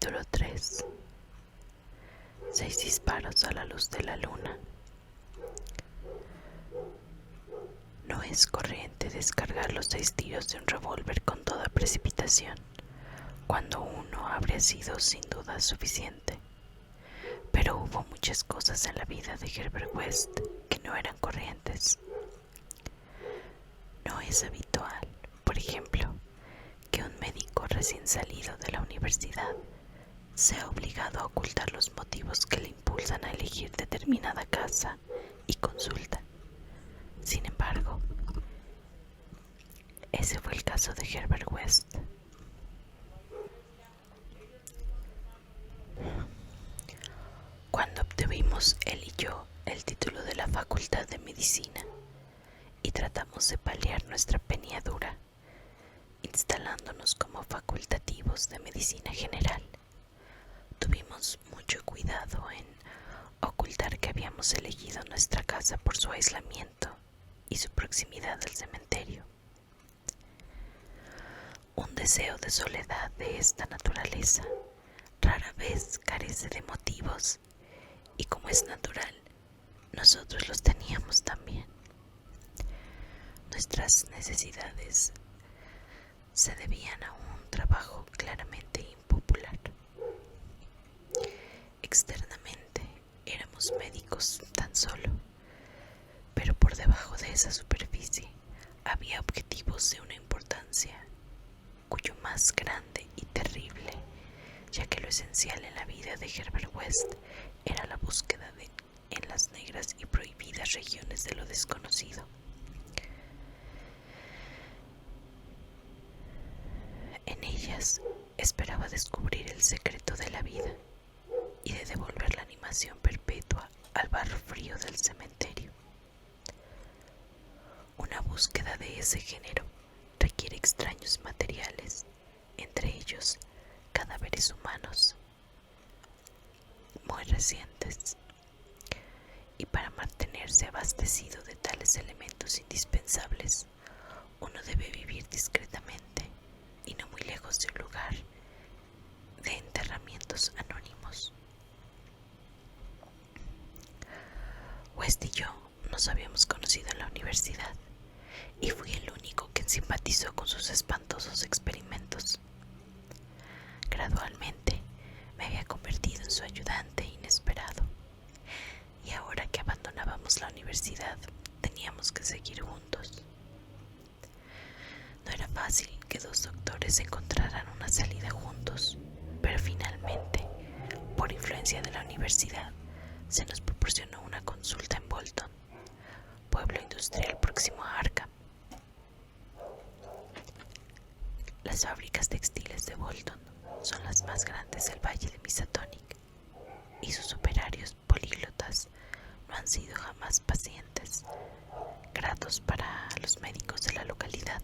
Capítulo 3. 6 disparos a la luz de la luna. No es corriente descargar los 6 tiros de un revólver con toda precipitación, cuando uno habría sido sin duda suficiente. Pero hubo muchas cosas en la vida de Herbert West que no eran corrientes. No es habitual, por ejemplo, que un médico recién salido de la universidad sea obligado a ocultar los motivos que le impulsan a elegir determinada casa y consulta. Sin embargo, ese fue el caso de Herbert West. Cuando obtuvimos él y yo el título de la Facultad de Medicina y tratamos de paliar nuestra peniadura, instalándonos como facultativos de medicina general, tuvimos mucho cuidado en ocultar que habíamos elegido nuestra casa por su aislamiento y su proximidad al cementerio. Un deseo de soledad de esta naturaleza rara vez carece de motivos, y como es natural, nosotros los teníamos también. Nuestras necesidades se debían a un trabajo claramente impopular. Externamente éramos médicos tan solo, pero por debajo de esa superficie había objetivos de una importancia cuyo más grande y terrible, ya que lo esencial en la vida de Herbert West era la búsqueda en las negras y prohibidas regiones de lo desconocido. En ellas esperaba descubrir el secreto de la vida y de devolver la animación perpetua al barro frío del cementerio. Una búsqueda de ese género requiere extraños materiales, entre ellos cadáveres humanos muy recientes, y para mantenerse abastecido de tales elementos indispensables, uno debe vivir discretamente y no muy lejos de un lugar de enterramientos anónimos. West y yo nos habíamos conocido en la universidad y fui el único quien simpatizó con sus espantosos experimentos. Gradualmente me había convertido en su ayudante inesperado, y ahora que abandonábamos la universidad teníamos que seguir juntos. No era fácil que dos doctores encontraran una salida juntos, pero finalmente, por influencia de la universidad, se nos proporcionó una consulta en Bolton, pueblo industrial próximo a Arkham. Las fábricas textiles de Bolton son las más grandes del valle de Miskatonic, y sus operarios políglotas no han sido jamás pacientes gratos para los médicos de la localidad.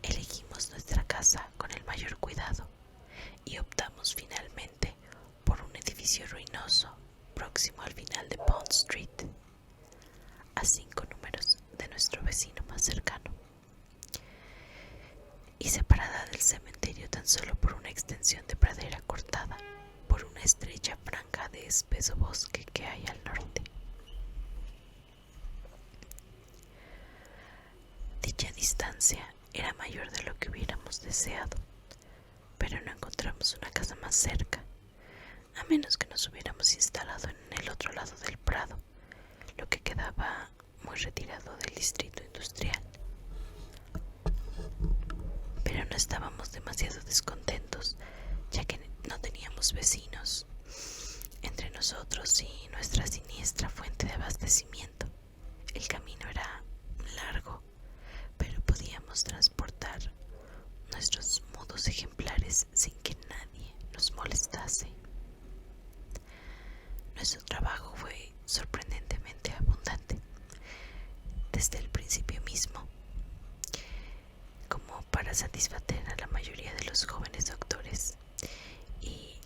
Elegimos nuestra casa con el mayor cuidado y optamos finalmente por un edificio ruinoso próximo al final de Pond Street, a 5 números de nuestro vecino más cercano, y separada del cementerio tan solo por una extensión de pradera cortada por una estrecha franja de espeso bosque que hay al norte. Dicha distancia era mayor de lo que hubiéramos deseado, pero no encontramos una casa más cerca, a menos que nos hubiéramos instalado en el otro lado del prado, lo que quedaba muy retirado del distrito industrial. Pero no estábamos demasiado descontentos, ya que no teníamos vecinos entre nosotros y nuestra siniestra fuente de abastecimiento. El camino era largo, pero podíamos transportar nuestros mudos ejemplares sin que nadie nos molestase. Nuestro trabajo fue sorprendentemente abundante desde el principio mismo, como para satisfacer a la mayoría de los jóvenes doctores, y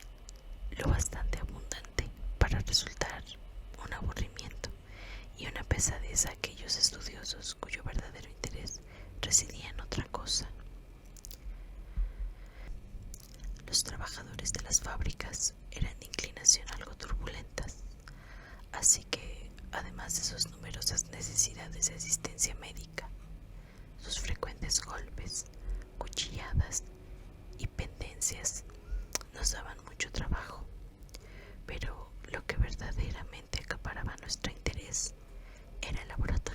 lo bastante abundante para resultar un aburrimiento y una pesadez a aquellos estudiosos cuyo verdadero interés residía en otra cosa. Los trabajadores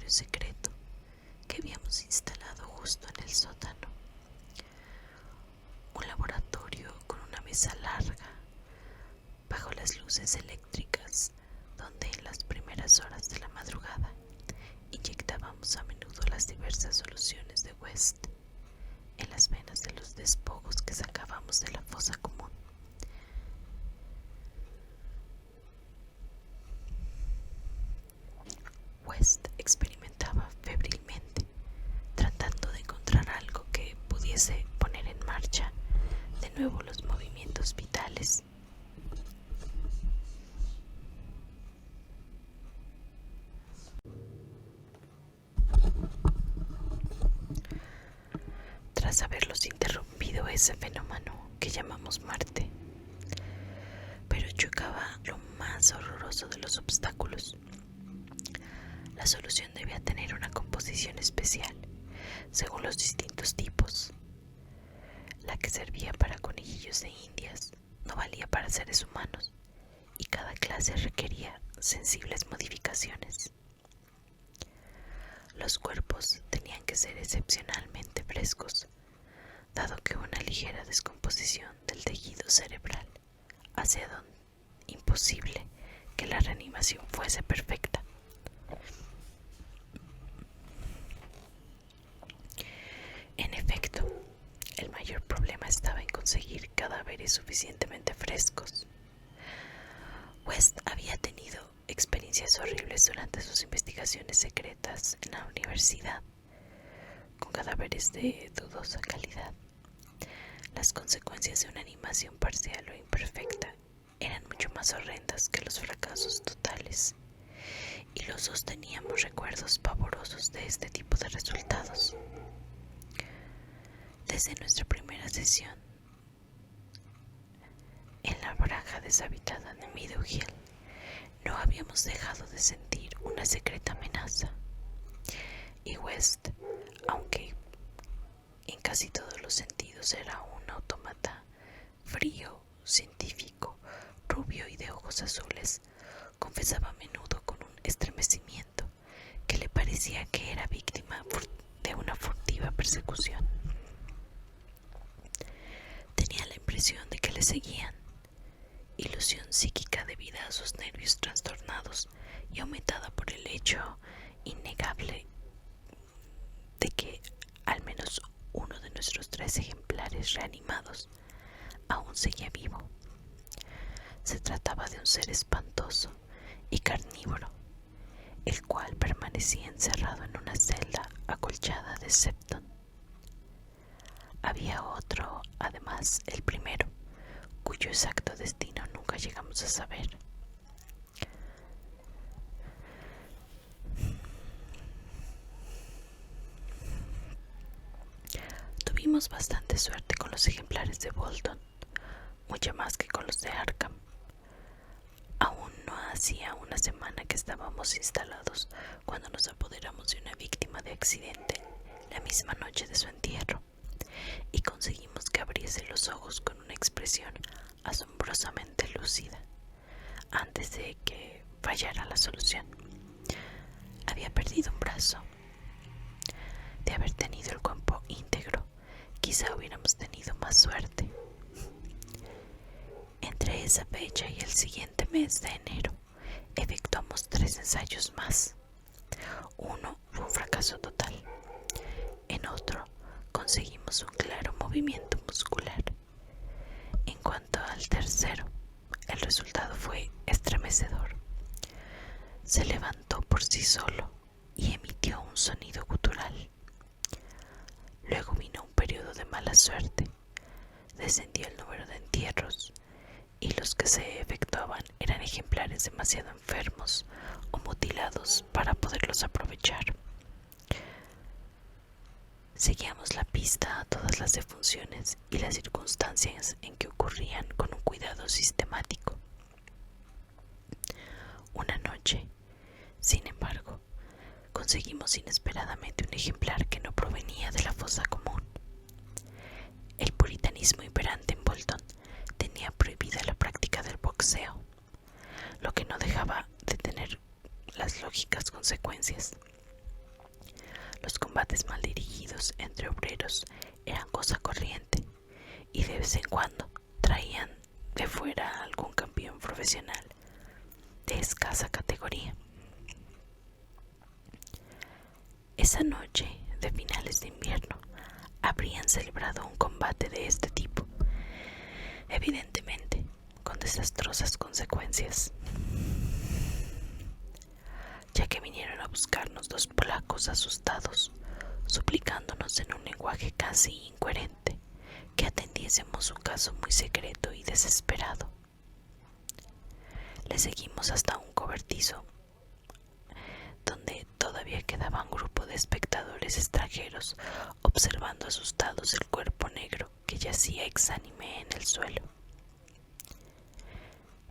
laboratorio secreto que habíamos instalado justo en el sótano. Un laboratorio con una mesa larga, bajo las luces eléctricas, donde en las primeras horas de la madrugada inyectábamos a menudo las diversas soluciones de West en las venas de los despojos que sacábamos de la fosa común. West experimentaba febrilmente, tratando de encontrar algo que pudiese poner en marcha de nuevo los movimientos vitales. Tras haberlos interrumpido ese fenómeno que llamamos Marte, pero chocaba lo más horroroso de los obstáculos. La solución debía tener una composición especial, según los distintos tipos. La que servía para conejillos de indias no valía para seres humanos, y cada clase requería sensibles modificaciones. Los cuerpos tenían que ser excepcionalmente frescos, dado que una ligera descomposición del tejido cerebral hacía imposible que la reanimación fuese perfecta. En efecto, el mayor problema estaba en conseguir cadáveres suficientemente frescos. West había tenido experiencias horribles durante sus investigaciones secretas en la universidad, con cadáveres de dudosa calidad. Las consecuencias de una animación parcial o imperfecta eran mucho más horrendas que los fracasos totales, y los dos teníamos recuerdos pavorosos de este tipo de resultados. Desde nuestra primera sesión en la franja deshabitada de Meadow Hill, no habíamos dejado de sentir una secreta amenaza, y West, aunque en casi todos los sentidos era un autómata frío, científico, rubio y de ojos azules, confesaba a menudo con un estremecimiento que le parecía que era víctima de una furtiva persecución. Tenía la impresión de que le seguían, ilusión psíquica debida a sus nervios trastornados y aumentada por el hecho innegable de que al menos uno de nuestros 3 ejemplares reanimados aún seguía vivo. Se trataba de un ser espantoso y carnívoro, el cual permanecía encerrado en una celda acolchada de Septon. Había otro, además, el primero, cuyo exacto destino nunca llegamos a saber. Tuvimos bastante suerte con los ejemplares de Bolton, mucha más que con los de Arkham. Aún no hacía una semana que estábamos instalados cuando nos apoderamos de una víctima de accidente la misma noche de su entierro, y conseguimos que abriese los ojos con una expresión asombrosamente lúcida antes de que fallara la solución. Había perdido un brazo. De haber tenido el cuerpo íntegro, quizá hubiéramos tenido más suerte. Entre esa fecha y el siguiente mes de enero efectuamos 3 ensayos más. Uno fue un fracaso total. En otro conseguimos un claro movimiento muscular. En cuanto al tercero, el resultado fue estremecedor. Se levantó por sí solo y emitió un sonido gutural. Luego vino un periodo de mala suerte. Descendió el número de entierros, y los que se efectuaban eran ejemplares demasiado enfermos o mutilados para poderlos aprovechar. Seguíamos la pista a todas las defunciones y las circunstancias en que ocurrían con un cuidado sistemático. Una noche, sin embargo, conseguimos inesperadamente un ejemplar que no provenía de la fosa común. El puritanismo imperante en Bolton tenía prohibida la práctica del boxeo, lo que no dejaba de tener las lógicas consecuencias. Los combates mal dirigidos entre obreros eran cosa corriente y de vez en cuando traían de fuera algún campeón profesional de escasa categoría. Esa noche de finales de invierno habrían celebrado un combate de este tipo, evidentemente con desastrosas consecuencias, ya que vinieron a buscarnos dos polacos asustados, suplicándonos en un lenguaje casi incoherente que atendiésemos un caso muy secreto y desesperado. Le seguimos hasta un cobertizo donde todavía quedaba un grupo de espectadores extranjeros observando asustados el cuerpo negro que yacía exánime en el suelo.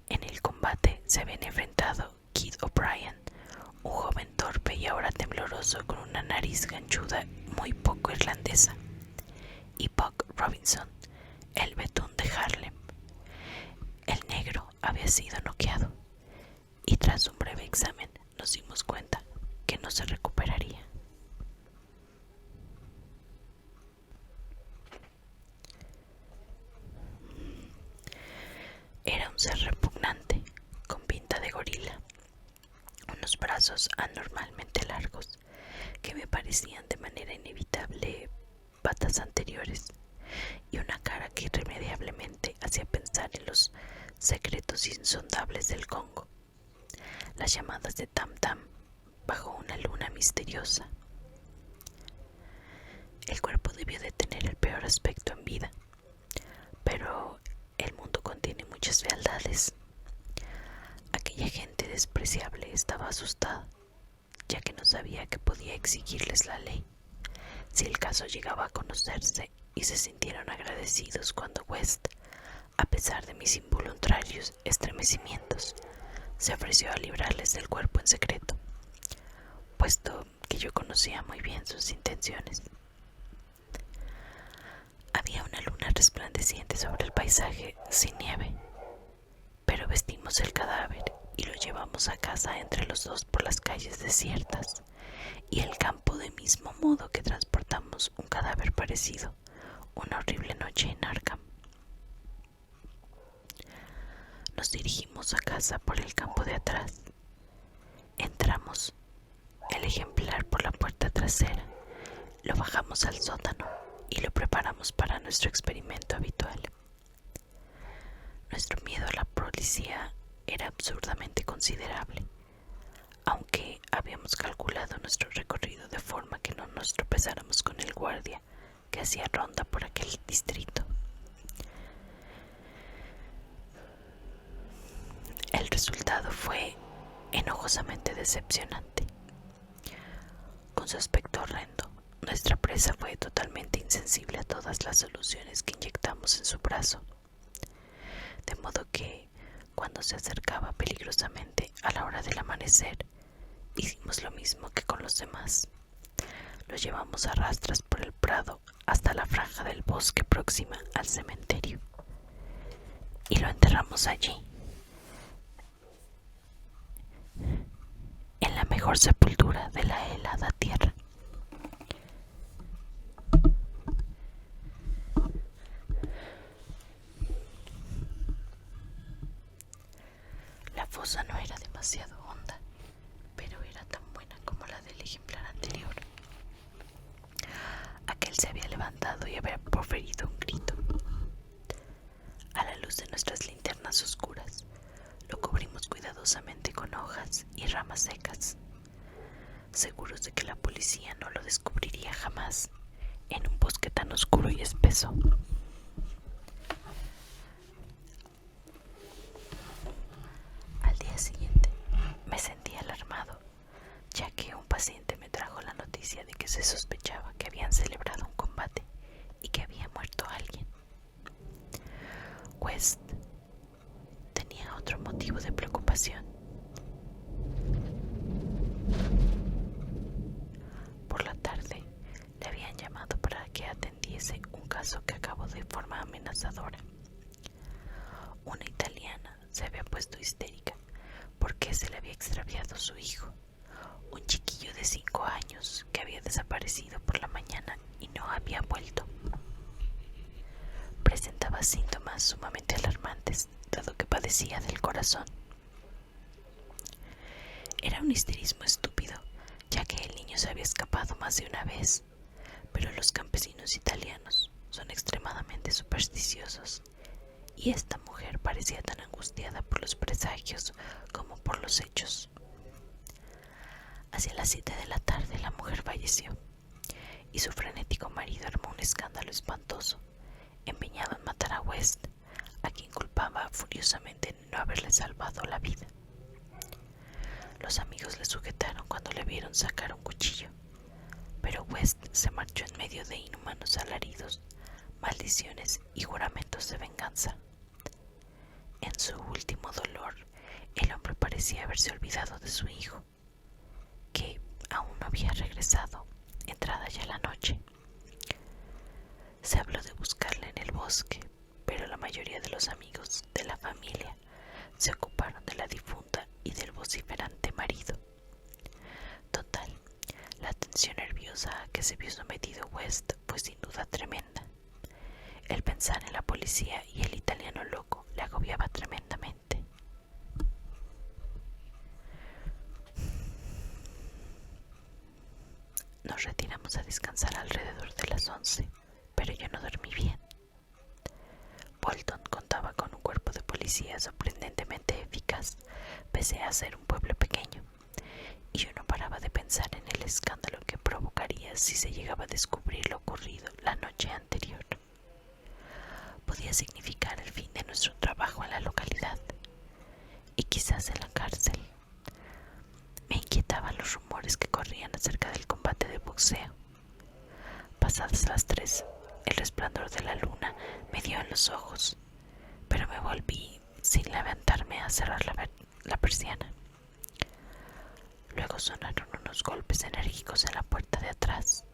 En el combate se habían enfrentado Kid O'Brien, un joven torpe y ahora tembloroso con una nariz ganchuda muy poco irlandesa, y Buck Robinson, el betún de Harlem. El negro había sido noqueado y tras un breve examen nos dimos cuenta que no se recuperaría. Era un ser repugnante, con pinta de gorila, unos brazos anormalmente largos que me parecían de manera inevitable patas anteriores y una cara que irremediablemente hacía pensar en los secretos insondables del Congo, las llamadas de Tam Tam bajo una luna misteriosa. El cuerpo debió de tener el peor aspecto en vida, pero el mundo contiene muchas fealdades. Aquella gente despreciable estaba asustada, ya que no sabía que podía exigirles la ley si el caso llegaba a conocerse, y se sintieron agradecidos cuando West, a pesar de mis involuntarios estremecimientos, se ofreció a librarles del cuerpo en secreto, puesto que yo conocía muy bien sus intenciones. Había una luna resplandeciente sobre el paisaje sin nieve, pero vestimos el cadáver y lo llevamos a casa entre los dos por las calles desiertas y el campo, de mismo modo que transportamos un cadáver parecido una horrible noche en Arkham. Nos dirigimos a casa por el campo de atrás. Entramos el ejemplar por la puerta trasera, lo bajamos al sótano y lo preparamos para nuestro experimento habitual. Nuestro miedo a la policía era absurdamente considerable, aunque habíamos calculado nuestro recorrido de forma que no nos tropezáramos con el guardia que hacía ronda por aquel distrito. El resultado fue enojosamente decepcionante. Con su aspecto horrendo, nuestra presa fue totalmente insensible a todas las soluciones que inyectamos en su brazo, de modo que, cuando se acercaba peligrosamente a la hora del amanecer, hicimos lo mismo que con los demás. Lo llevamos a rastras por el prado hasta la franja del bosque próxima al cementerio y lo enterramos allí, en la mejor sepultura de la helada tierra. La fosa no era demasiado honda, pero era tan buena como la del ejemplar anterior. Aquel se había levantado y había proferido un grito. A la luz de nuestras linternas oscuras, lo cubrimos cuidadosamente con hojas y ramas secas, seguros de que la policía no lo descubriría jamás en un bosque tan oscuro y espeso. Al día siguiente me sentí alarmado, ya que un paciente me trajo la noticia de que se sospechaba que habían celebrado un combate y que había muerto alguien. West tenía otro motivo de preocupación. Por la tarde le habían llamado para que atendiese un caso que acabó de forma amenazadora. Una italiana se había puesto histérica porque se le había extraviado su hijo, un chiquillo de 5 años que había desaparecido por la mañana y no había vuelto. Presentaba síntomas sumamente alarmantes, dado que padecía del corazón. Era un histerismo estúpido, ya que el niño se había escapado más de una vez, pero los campesinos italianos son extremadamente supersticiosos, y esta mujer parecía tan angustiada por los presagios como por los hechos. Hacia las 7 de la tarde la mujer falleció, y su frenético marido armó un escándalo espantoso, empeñado en matar a West, a quien culpaba furiosamente en no haberle salvado la vida. Los amigos le sujetaron cuando le vieron sacar un cuchillo, pero West se marchó en medio de inhumanos alaridos, maldiciones y juramentos de venganza. En su último dolor, el hombre parecía haberse olvidado de su hijo, que aún no había regresado, entrada ya la noche. Se habló de buscarle en el bosque, pero la mayoría de los amigos de la familia se ocuparon de la difunta y del vociferante marido. Total, la tensión nerviosa a que se vio sometido West fue sin duda tremenda. El pensar en la policía y el italiano loco le agobiaba tremendamente. Nos retiramos a descansar alrededor de las 11, pero yo no dormí bien. Bolton contaba con un cuerpo de policía sorprendentemente eficaz, pese a ser un pueblo pequeño, y yo no paraba de pensar en el escándalo que provocaría si se llegaba a descubrir lo ocurrido la noche anterior. Podía significar el fin de nuestro trabajo en la localidad, y quizás en la cárcel. Me inquietaban los rumores que corrían acerca del combate de boxeo. Pasadas las 3, el resplandor de la luna me dio en los ojos, pero me volví sin levantarme a cerrar la persiana. Luego sonaron unos golpes enérgicos en la puerta de atrás.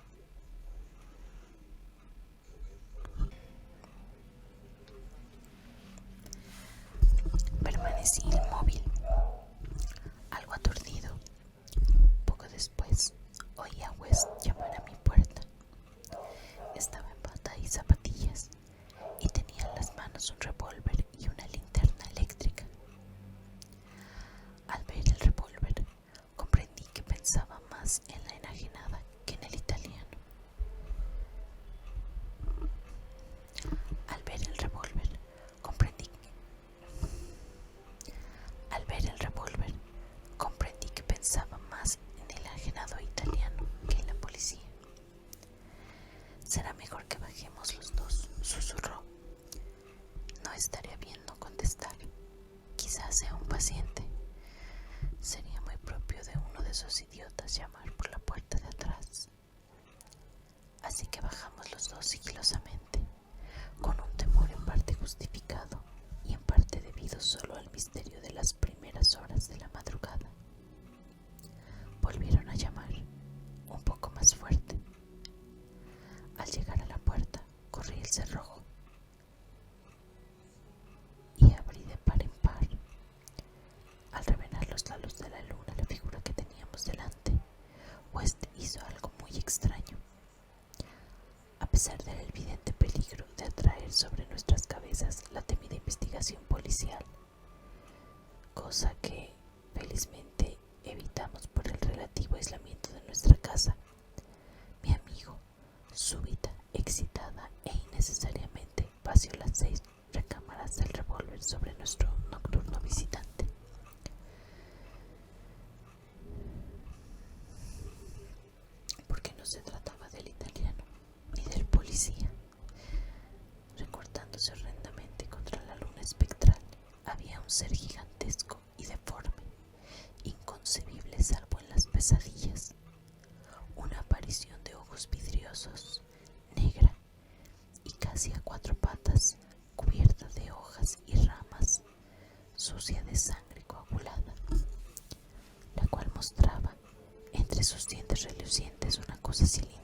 Permanecí inmóvil, algo aturdido. Poco después oí a West llamar a mi puerta. Estaba en bata y zapatillas y tenía en las manos un revólver y una linterna eléctrica. Al ver el revólver, comprendí que pensaba más en la enajenada que en el italiano. Al ver el revólver, comprendí que pensaba más en el enajenado italiano que en la policía. Será mejor que bajemos los dos, susurró. No estaría bien no contestar. Quizás sea un paciente. Sería muy propio de uno de esos idiotas llamar por la puerta de atrás. Así que bajamos los dos sigilosamente, con un temor en parte justificado y en parte debido solo al misterio de las primeras horas de la madrugada. Volvieron a llamar, un poco más fuerte. Al llegar a la puerta, corrí el cerrojo y abrí de par en par. Al revelar la luz de la luna la figura que teníamos delante, West hizo algo muy extraño. A pesar del evidente peligro de atraer sobre nuestras cabezas la temida investigación policial, cosa que felizmente evitamos por el relativo aislamiento de nuestra casa, mi amigo, súbita, excitada e innecesariamente, vació las 6 recámaras del revólver sobre nuestro nocturno visitante. Porque no se trataba del italiano ni del policía. Recortándose horrendamente contra la luna espectral, había un ser gigantesco y deforme, inconcebible salvo en las pesadillas. Una aparición de ojos vidriosos, negra y casi a 4 patas, cubierta de hojas y ramas, sucia de sangre coagulada, la cual mostraba entre sus dientes relucientes una cosa cilíndrica